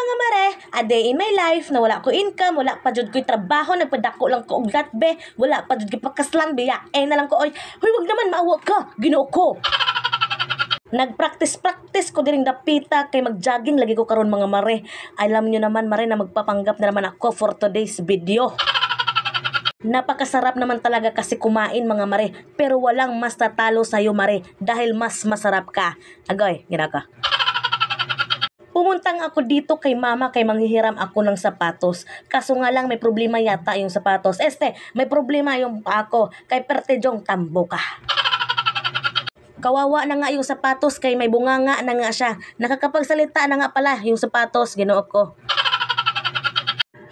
mga mare, a day in my life na wala ko income, wala pa jud ko'y trabaho, nagpadako lang ko og latbe, wala pa jud gipakaslang biya. Na lang ko oy. Hoy, wag naman maawa ka. Ginoo ko. Nagpractice ko diring dapita kay mag-jogging lagi ko karon mga mare. Alam nyo naman mare na magpapanggap na naman ako for today's video. Napakasarap naman talaga kasi kumain mga mare, pero walang mas tatalo sa'yo mare dahil mas masarap ka. Agoy, ginaka. Pumuntang ako dito kay mama kay manghihiram ako ng sapatos. Kaso nga lang may problema yata yung sapatos. May problema yung ako kay pertejong tambo ka. Kawawa na nga yung sapatos kay may bunganga na nga siya. Nakakapagsalita na nga pala yung sapatos, Ginoo ko.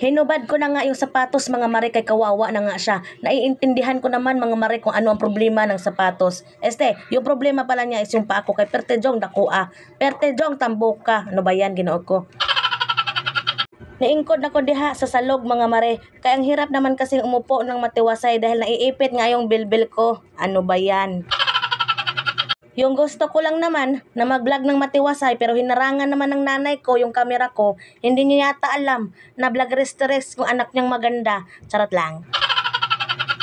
Hinubad ko na nga yung sapatos mga mare kay kawawa na nga siya. Naiintindihan ko naman mga mare kung ano ang problema ng sapatos. Yung problema pala niya is yung paa ko kay pertejong dakua. Pertejong tamboka. Ano ba yan, Ginoo ko? Naingkod na ko diha sa salog mga mare. Kaya ang hirap naman kasi umupo ng matiwasay dahil naiipit nga yung bilbil ko. Ano ba yan? Yung gusto ko lang naman na mag-vlog ng matiwasay pero hinarangan naman ng nanay ko yung camera ko. Hindi niya yata alam na vlog rest kung anak niyang maganda. Charot lang.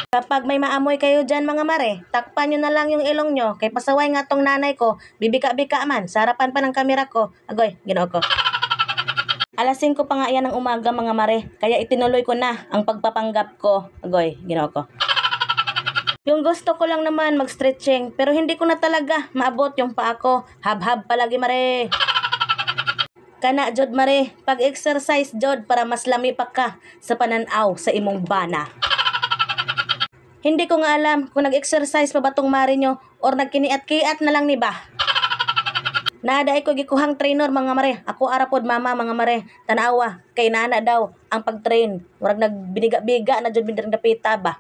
Kapag may maamoy kayo dyan mga mare, takpan nyo na lang yung ilong nyo. Kay pasaway nga tong nanay ko, bibika-bika man, sa harapan pa ng camera ko. Agoy, Ginoo ko. Alas 5 pa nga yan ng umaga mga mare, kaya itinuloy ko na ang pagpapanggap ko. Agoy, Ginoo ko. Yung gusto ko lang naman mag-stretching, pero hindi ko na talaga maabot yung paa ko. Hab-hab palagi mare. Kana jod mare, pag-exercise jod para mas lami pa ka sa pananaw sa imong bana. Hindi ko nga alam kung nag-exercise pa ba tong mare nyo or nagkiniat-kiat na lang ni ba. Naaday ko gikuhang trainer mga mare. Ako arapod mama mga mare. Tanawa, kay nana daw ang pag-train. Murag nagbiga-biga na jud bindirang dapita ba.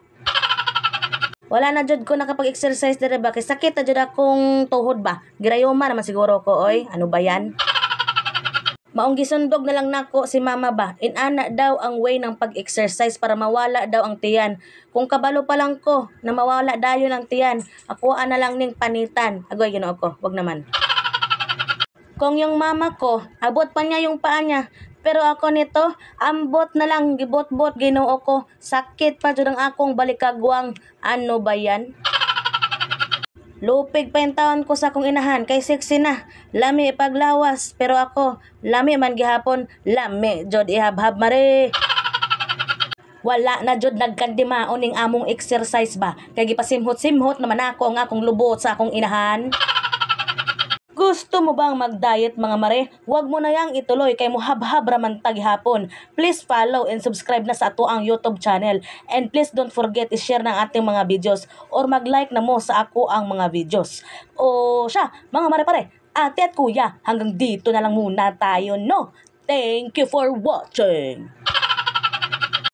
Wala na jud ko nakapag-exercise dire ba kay sakit na jud akong tuhod ba. Girayoma naman siguro ko oy. Ano ba yan? Maong gisundog na lang nako si mama ba. Inana daw ang way ng pag-exercise para mawala daw ang tiyan. Kung kabalo pa lang ko na mawala dayon ang tiyan, ako na lang ning panitan. Agoy, Ginoo ko. Wag naman. Kung yung mama ko, abot pa niya yung paa niya. Pero ako nito, ambot na lang, gibot-bot, Ginoo ko. Sakit pa dyan ang akong balikagwang. Ano ba yan? Lupig pa yung taon ko sa akong inahan, kay sexy na. Lami ipaglawas, pero ako, lami man gihapon, lami, jod ihabhab mare. Wala na jod nagkandimaon ning among exercise ba. Kay gipasimhot-simhot naman ako ang akong lubot sa akong inahan. Gusto mo bang mag-diet mga mare? Huwag mo na yang ituloy kay muhabhab raman taghapon. Please follow and subscribe na sa ato ang YouTube channel. And please don't forget i-share ng ating mga videos or mag-like na mo sa ako ang mga videos. O siya, mga mare pare, ate at kuya, hanggang dito na lang muna tayo, no? Thank you for watching!